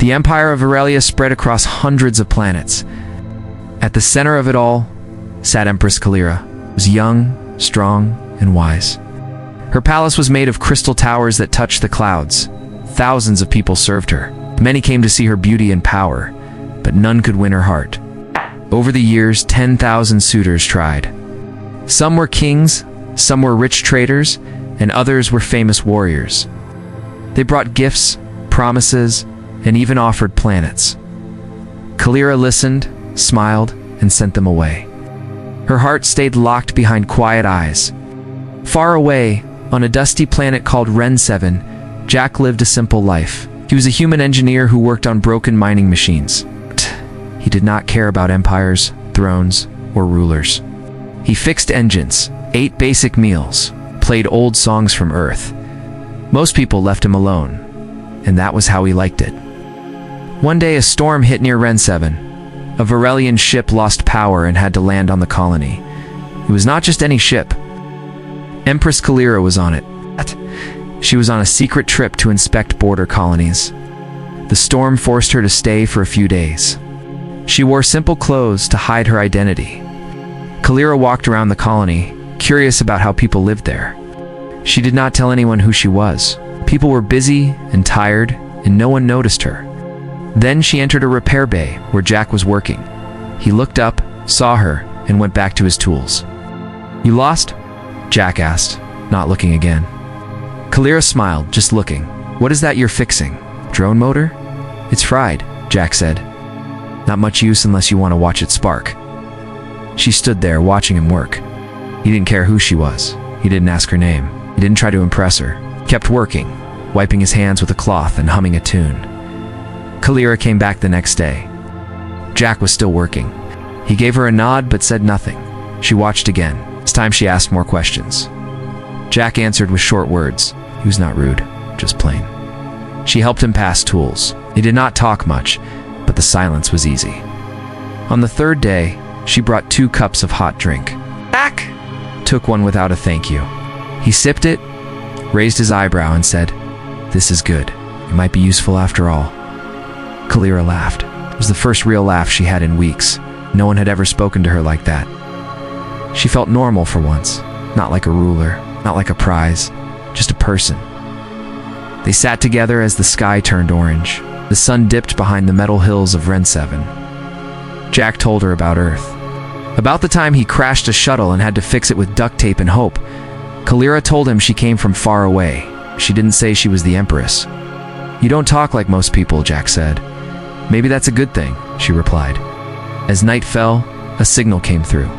The empire of Aurelia spread across hundreds of planets. At the center of it all sat Empress Kaelira, who was young, strong, and wise. Her palace was made of crystal towers that touched the clouds. Thousands of people served her. Many came to see her beauty and power, but none could win her heart. Over the years, 10,000 suitors tried. Some were kings, some were rich traders, and others were famous warriors. They brought gifts, promises, and even offered planets. Kaelira listened, smiled, and sent them away. Her heart stayed locked behind quiet eyes. Far away, on a dusty planet called Ren 7, Jack lived a simple life. He was a human engineer who worked on broken mining machines. He did not care about empires, thrones, or rulers. He fixed engines, ate basic meals, played old songs from Earth. Most people left him alone, and that was how he liked it. One day, a storm hit near Ren 7. A Varelian ship lost power and had to land on the colony. It was not just any ship. Empress Kaelira was on it. She was on a secret trip to inspect border colonies. The storm forced her to stay for a few days. She wore simple clothes to hide her identity. Kaelira walked around the colony, curious about how people lived there. She did not tell anyone who she was. People were busy and tired, and no one noticed her. Then she entered a repair bay where Jack was working. He looked up, saw her, and went back to his tools. "You lost?" Jack asked, not looking again. Kaelira smiled, just looking. "What is that you're fixing? Drone motor?" "It's fried," Jack said. "Not much use unless you want to watch it spark." She stood there watching him work. He didn't care who she was. He didn't ask her name. He didn't try to impress her. He kept working, wiping his hands with a cloth and humming a tune. Kaelira came back the next day. Jack was still working. He gave her a nod but said nothing. She watched again. This time she asked more questions. Jack answered with short words. He was not rude, just plain. She helped him pass tools. They did not talk much, but the silence was easy. On the third day, she brought 2 cups of hot drink. Jack took one without a thank you. He sipped it, raised his eyebrow, and said, "This is good. It might be useful after all." Kaelira laughed. It was the first real laugh she had in weeks. No one had ever spoken to her like that. She felt normal for once, not like a ruler, not like a prize, just a person. They sat together as the sky turned orange. The sun dipped behind the metal hills of Ren 7. Jack told her about Earth. About the time he crashed a shuttle and had to fix it with duct tape and hope. Kaelira told him she came from far away. She didn't say she was the Empress. "You don't talk like most people," Jack said. "Maybe that's a good thing," she replied. As night fell, a signal came through.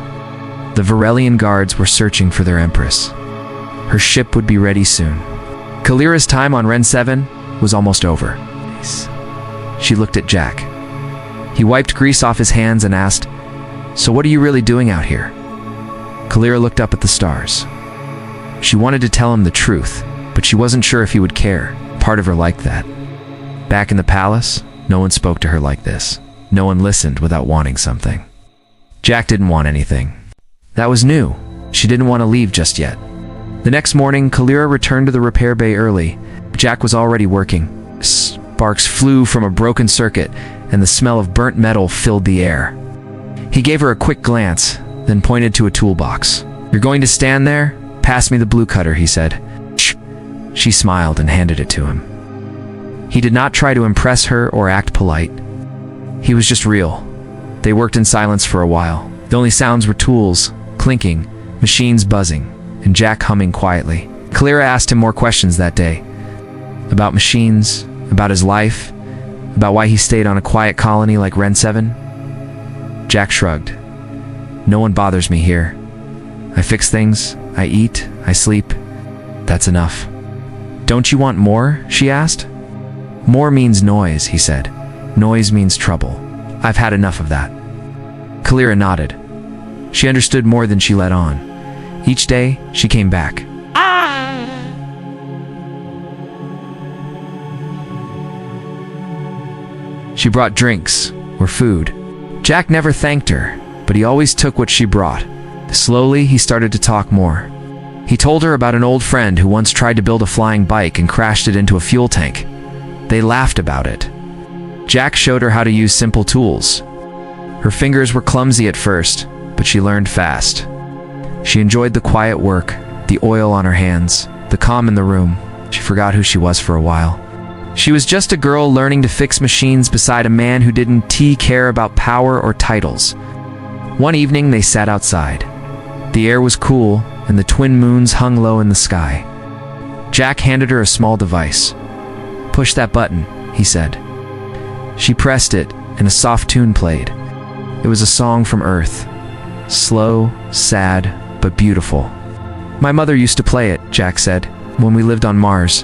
The Varelian guards were searching for their Empress. Her ship would be ready soon. Kaelira's time on Ren 7 was almost over. She looked at Jack. He wiped grease off his hands and asked, "So what are you really doing out here?" Kaelira looked up at the stars. She wanted to tell him the truth, but she wasn't sure if he would care. Part of her liked that. Back in the palace, no one spoke to her like this. No one listened without wanting something. Jack didn't want anything. That was new. She didn't want to leave just yet. The next morning, Kaelira returned to the repair bay early. Jack was already working. Sparks flew from a broken circuit, and the smell of burnt metal filled the air. He gave her a quick glance, then pointed to a toolbox. "You're going to stand there? Pass me the blue cutter," he said. "Shh." She smiled and handed it to him. He did not try to impress her or act polite. He was just real. They worked in silence for a while. The only sounds were tools clinking, machines buzzing, and Jack humming quietly. Kaelira asked him more questions that day. About machines, about his life, about why he stayed on a quiet colony like Ren 7. Jack shrugged. "No one bothers me here. I fix things, I eat, I sleep. That's enough." "Don't you want more?" she asked. "More means noise," he said. "Noise means trouble. I've had enough of that." Kaelira nodded. She understood more than she let on. Each day, she came back. She brought drinks, or food. Jack never thanked her, but he always took what she brought. Slowly, he started to talk more. He told her about an old friend who once tried to build a flying bike and crashed it into a fuel tank. They laughed about it. Jack showed her how to use simple tools. Her fingers were clumsy at first, but she learned fast. She enjoyed the quiet work, the oil on her hands, the calm in the room. She forgot who she was for a while. She was just a girl learning to fix machines beside a man who didn't care about power or titles. One evening they sat outside. The air was cool, and the twin moons hung low in the sky. Jack handed her a small device. "Push that button," he said. She pressed it, and a soft tune played. It was a song from Earth. Slow, sad, but beautiful. "My mother used to play it," Jack said, "when we lived on Mars.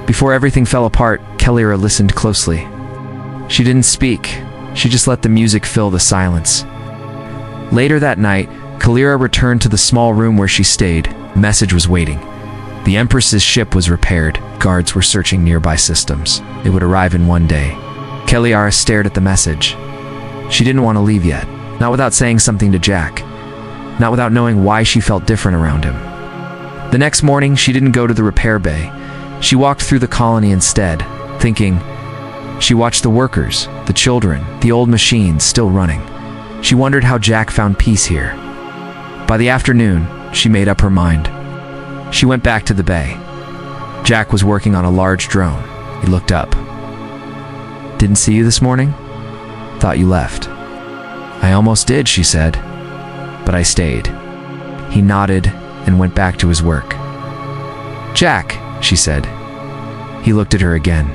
Before everything fell apart, Kaelira listened closely. She didn't speak. She just let the music fill the silence." Later that night, Kaelira returned to the small room where she stayed. A message was waiting. The Empress's ship was repaired. Guards were searching nearby systems. It would arrive in one day. Kaelira stared at the message. She didn't want to leave yet. Not without saying something to Jack. Not without knowing why she felt different around him. The next morning, she didn't go to the repair bay. She walked through the colony instead, thinking. She watched the workers, the children, the old machines still running. She wondered how Jack found peace here. By the afternoon, she made up her mind. She went back to the bay. Jack was working on a large drone. He looked up. "Didn't see you this morning? Thought you left." "I almost did," she said. "But I stayed." He nodded and went back to his work. "Jack," she said. He looked at her again.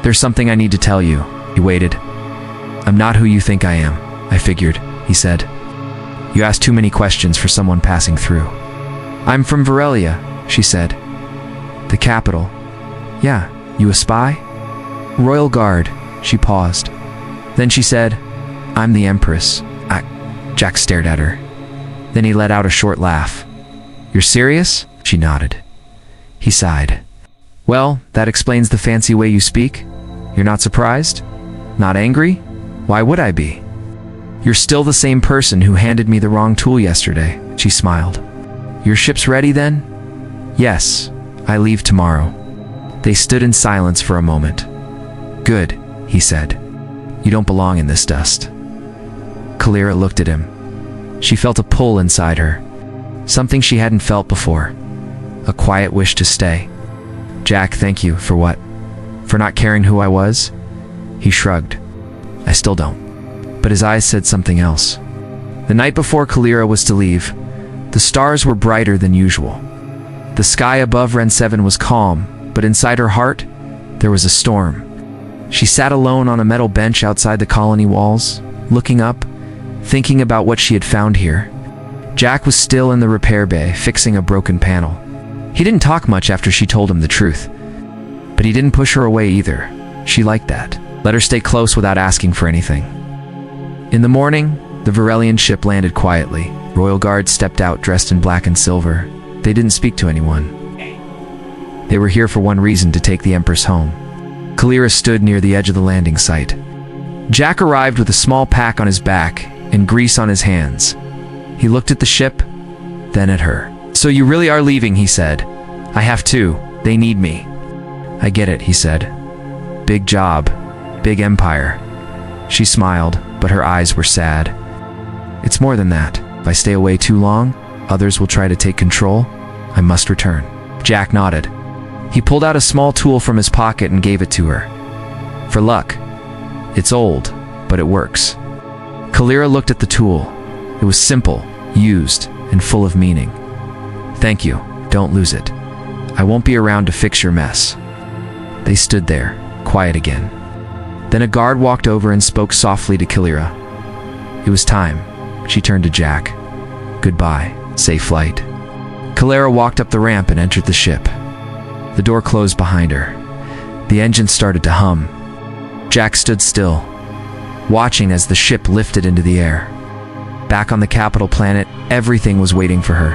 "There's something I need to tell you." He waited. "I'm not who you think I am, I figured," he said. "You ask too many questions for someone passing through." "I'm from Varelia," she said. "The capital." "Yeah, you a spy?" "Royal Guard." She paused. Then she said, "I'm the Empress." Jack stared at her. Then he let out a short laugh. "You're serious?" She nodded. He sighed. "Well, that explains the fancy way you speak. You're not surprised? Not angry? Why would I be? You're still the same person who handed me the wrong tool yesterday." She smiled. "Your ship's ready then?" "Yes, I leave tomorrow." They stood in silence for a moment. "Good," he said. "You don't belong in this dust." Kaelira looked at him. She felt a pull inside her. Something she hadn't felt before. A quiet wish to stay. "Jack, thank you for what? For not caring who I was?" He shrugged. "I still don't." But his eyes said something else. The night before Kaelira was to leave, the stars were brighter than usual. The sky above Ren 7 was calm, but inside her heart, there was a storm. She sat alone on a metal bench outside the colony walls, looking up, thinking about what she had found here. Jack was still in the repair bay, fixing a broken panel. He didn't talk much after she told him the truth. But he didn't push her away either. She liked that. Let her stay close without asking for anything. In the morning, the Varelian ship landed quietly. Royal Guards stepped out dressed in black and silver. They didn't speak to anyone. They were here for one reason, to take the Empress home. Kaelira stood near the edge of the landing site. Jack arrived with a small pack on his back and grease on his hands. He looked at the ship, then at her. "So you really are leaving," he said. "I have to. They need me." "I get it," he said. "Big job. Big empire." She smiled, but her eyes were sad. "It's more than that. If I stay away too long, others will try to take control. I must return." Jack nodded. He pulled out a small tool from his pocket and gave it to her. "For luck. It's old, but it works." Kaelira looked at the tool. It was simple, used, and full of meaning. "Thank you. Don't lose it. I won't be around to fix your mess." They stood there, quiet again. Then a guard walked over and spoke softly to Kaelira. It was time. She turned to Jack. "Goodbye. Safe flight." Kaelira walked up the ramp and entered the ship. The door closed behind her. The engine started to hum. Jack stood still, watching as the ship lifted into the air. Back on the capital planet, everything was waiting for her.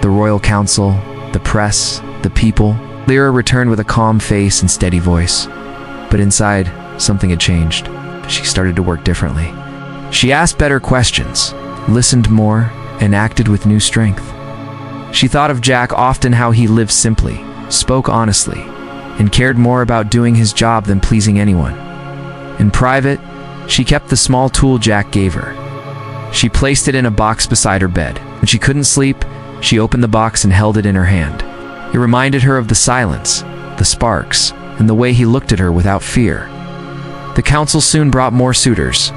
The Royal Council, the press, the people. Kaelira returned with a calm face and steady voice. But inside, something had changed. She started to work differently. She asked better questions, listened more, and acted with new strength. She thought of Jack often, how he lived simply, spoke honestly, and cared more about doing his job than pleasing anyone. In private, she kept the small tool Jack gave her. She placed it in a box beside her bed. When she couldn't sleep, she opened the box and held it in her hand. It reminded her of the silence, the sparks, and the way he looked at her without fear. The council soon brought more suitors.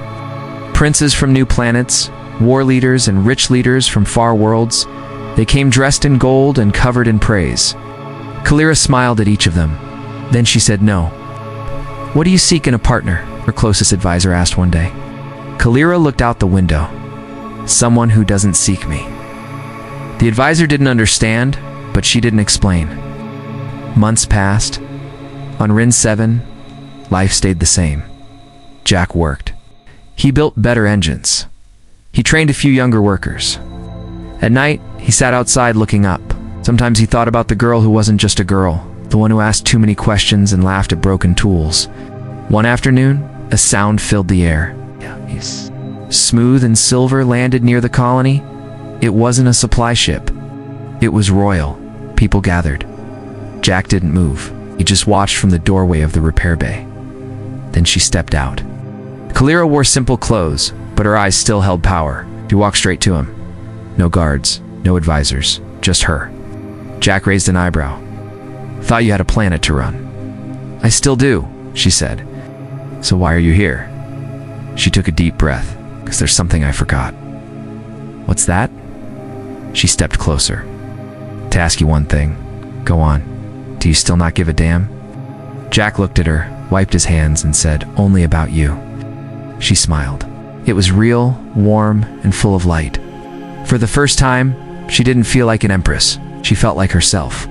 Princes from new planets, war leaders and rich leaders from far worlds. They came dressed in gold and covered in praise. Kaelira smiled at each of them. Then she said no. "What do you seek in a partner?" her closest advisor asked one day. Kaelira looked out the window. "Someone who doesn't seek me." The advisor didn't understand, but she didn't explain. Months passed. On Rin 7, life stayed the same. Jack worked. He built better engines. He trained a few younger workers. At night, he sat outside looking up. Sometimes he thought about the girl who wasn't just a girl, the one who asked too many questions and laughed at broken tools. One afternoon, a sound filled the air. Smooth and silver landed near the colony. It wasn't a supply ship. It was royal. People gathered. Jack didn't move. He just watched from the doorway of the repair bay. Then she stepped out. Kaelira wore simple clothes, but her eyes still held power. She walked straight to him. No guards, no advisors, just her. Jack raised an eyebrow. "Thought you had a planet to run." "I still do," she said. "So why are you here?" She took a deep breath. "Because there's something I forgot." "What's that?" She stepped closer. "To ask you one thing." "Go on. Do you still not give a damn?" Jack looked at her, wiped his hands, and said, "Only about you." She smiled. It was real, warm, and full of light. For the first time, she didn't feel like an empress. She felt like herself.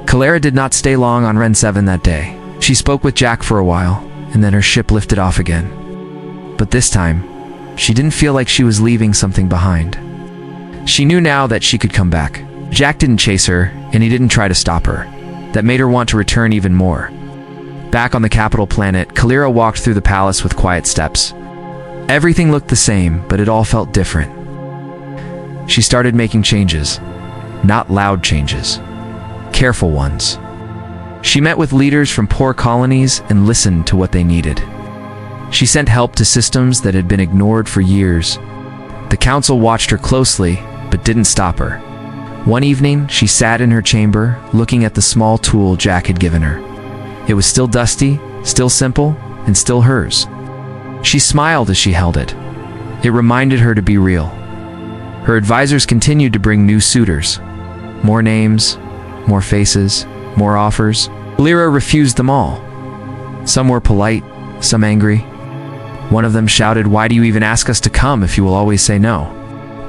Kaelira did not stay long on Ren 7 that day. She spoke with Jack for a while, and then her ship lifted off again. But this time, she didn't feel like she was leaving something behind. She knew now that she could come back. Jack didn't chase her, and he didn't try to stop her. That made her want to return even more. Back on the capital planet, Kaelira walked through the palace with quiet steps. Everything looked the same, but it all felt different. She started making changes. Not loud changes. Careful ones. She met with leaders from poor colonies and listened to what they needed. She sent help to systems that had been ignored for years. The council watched her closely, but didn't stop her. One evening, she sat in her chamber, looking at the small tool Jack had given her. It was still dusty, still simple, and still hers. She smiled as she held it. It reminded her to be real. Her advisors continued to bring new suitors. More names, more faces, more offers. Kaelira refused them all. Some were polite, some angry. One of them shouted, "Why do you even ask us to come if you will always say no?"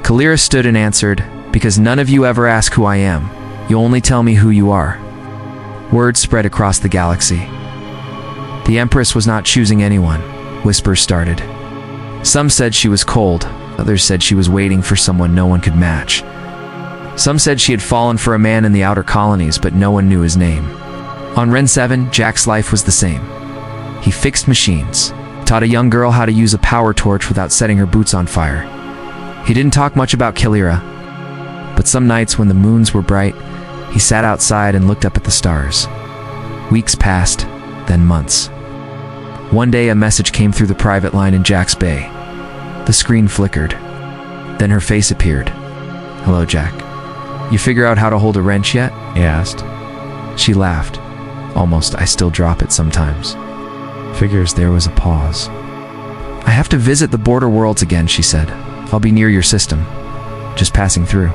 Kaelira stood and answered, "Because none of you ever ask who I am. You only tell me who you are." Word spread across the galaxy. The Empress was not choosing anyone. Whispers started. Some said she was cold. Others said she was waiting for someone no one could match. Some said she had fallen for a man in the outer colonies, but no one knew his name. On Ren 7, Jack's life was the same. He fixed machines, taught a young girl how to use a power torch without setting her boots on fire. He didn't talk much about Kaelira, but some nights when the moons were bright, he sat outside and looked up at the stars. Weeks passed, then months. One day a message came through the private line in Jack's bay. The screen flickered. Then her face appeared. "Hello, Jack. You figure out how to hold a wrench yet?" he asked. She laughed. Almost, I still drop it sometimes. Figures there was a pause. "I have to visit the border worlds again," she said. "I'll be near your system. Just passing through.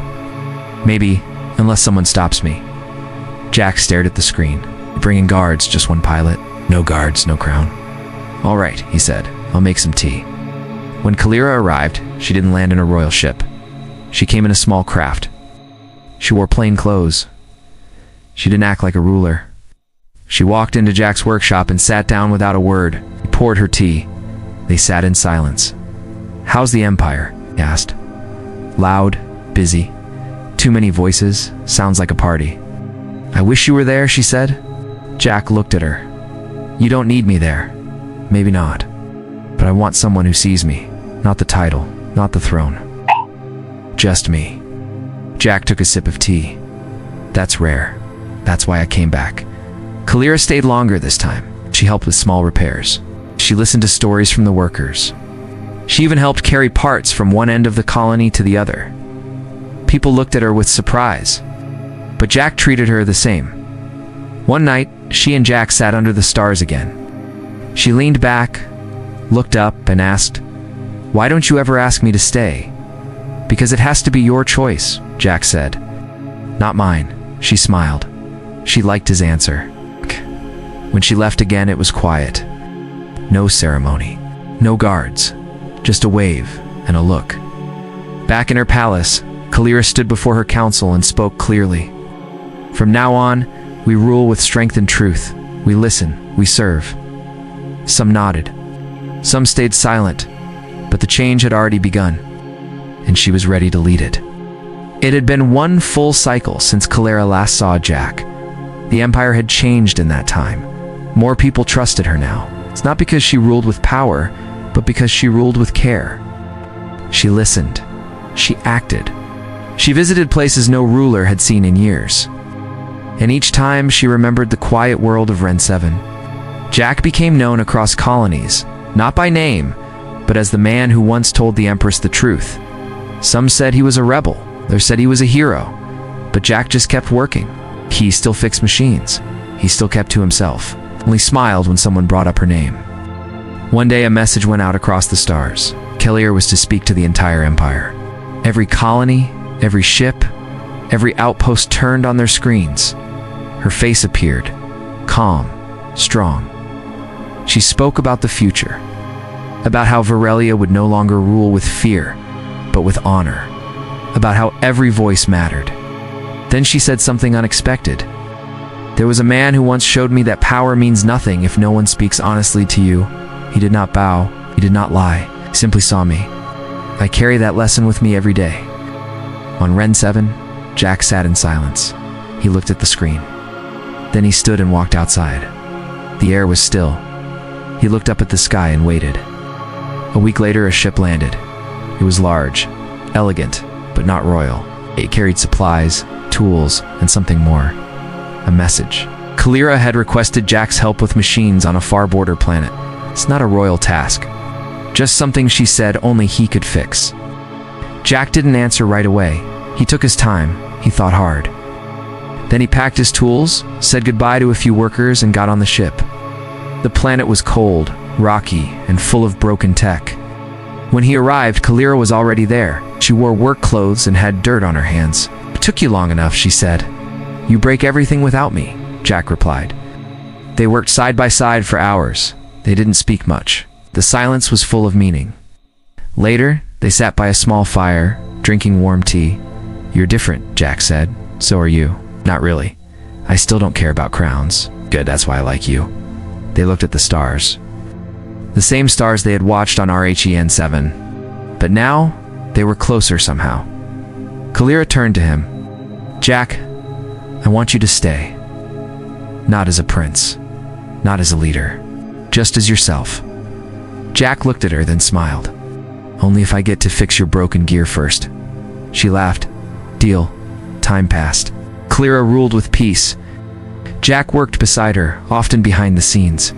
Maybe, unless someone stops me." Jack stared at the screen. "Bringing guards, just one pilot. No guards, no crown." "All right," he said. "I'll make some tea." When Kaelira arrived, she didn't land in a royal ship. She came in a small craft. She wore plain clothes. She didn't act like a ruler. She walked into Jack's workshop and sat down without a word. He poured her tea. They sat in silence. "How's the Empire?" he asked. "Loud, busy. Too many voices. Sounds like a party." "I wish you were there," she said. Jack looked at her. "You don't need me there. Maybe not. But I want someone who sees me. Not the title, not the throne. Just me." Jack took a sip of tea. "That's rare. That's why I came back." Kaelira stayed longer this time. She helped with small repairs. She listened to stories from the workers. She even helped carry parts from one end of the colony to the other. People looked at her with surprise, but Jack treated her the same. One night, she and Jack sat under the stars again. She leaned back, looked up, and asked, "Why don't you ever ask me to stay?" "Because it has to be your choice," Jack said. "Not mine," she smiled. She liked his answer. When she left again, it was quiet. No ceremony, no guards, just a wave and a look. Back in her palace, Kaelira stood before her council and spoke clearly. "From now on, we rule with strength and truth. We listen, we serve." Some nodded. Some stayed silent, but the change had already begun, and she was ready to lead it. It had been one full cycle since Kaelira last saw Jack. The Empire had changed in that time. More people trusted her now. It's not because she ruled with power, but because she ruled with care. She listened. She acted. She visited places no ruler had seen in years. And each time she remembered the quiet world of Ren 7. Jack became known across colonies, not by name, but as the man who once told the Empress the truth. Some said he was a rebel, others said he was a hero, but Jack just kept working. He still fixed machines. He still kept to himself, only smiled when someone brought up her name. One day a message went out across the stars. Kaelira was to speak to the entire Empire. Every colony, every ship, every outpost turned on their screens. Her face appeared, calm, strong. She spoke about the future, about how Varelia would no longer rule with fear, but with honor, about how every voice mattered. Then she said something unexpected. "There was a man who once showed me that power means nothing if no one speaks honestly to you. He did not bow, he did not lie, he simply saw me. I carry that lesson with me every day." On Ren 7, Jack sat in silence. He looked at the screen. Then he stood and walked outside. The air was still. He looked up at the sky and waited. A week later, a ship landed. It was large, elegant, but not royal. It carried supplies, tools, and something more. A message. Kaelira had requested Jack's help with machines on a far border planet. It's not a royal task. Just something she said only he could fix. Jack didn't answer right away. He took his time. He thought hard. Then he packed his tools, said goodbye to a few workers, and got on the ship. The planet was cold, rocky, and full of broken tech. When he arrived, Kaelira was already there. She wore work clothes and had dirt on her hands. "It took you long enough," she said. "You break everything without me," Jack replied. They worked side by side for hours. They didn't speak much. The silence was full of meaning. Later, they sat by a small fire, drinking warm tea. "You're different," Jack said. "So are you." "Not really. I still don't care about crowns." "Good, that's why I like you." They looked at the stars. The same stars they had watched on RHEN 7. But now, they were closer somehow. Kaelira turned to him. "Jack, I want you to stay. Not as a prince. Not as a leader. Just as yourself." Jack looked at her, then smiled. "Only if I get to fix your broken gear first." She laughed. "Deal." Time passed. Kaelira ruled with peace. Jack worked beside her, often behind the scenes.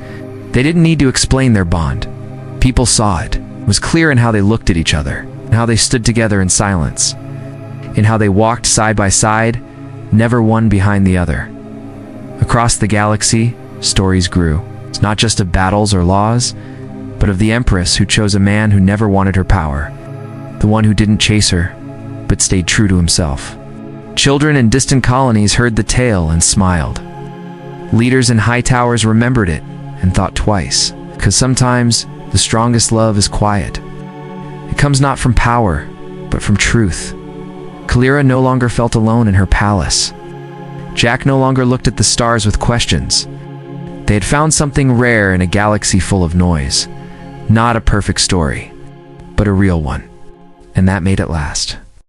They didn't need to explain their bond. People saw it. It was clear in how they looked at each other, in how they stood together in silence, in how they walked side by side, never one behind the other. Across the galaxy, stories grew. It's not just of battles or laws, but of the Empress who chose a man who never wanted her power, the one who didn't chase her, but stayed true to himself. Children in distant colonies heard the tale and smiled. Leaders in high towers remembered it and thought twice, because sometimes the strongest love is quiet. It comes not from power, but from truth. Kaelira no longer felt alone in her palace. Jack no longer looked at the stars with questions. They had found something rare in a galaxy full of noise. Not a perfect story, but a real one. And that made it last.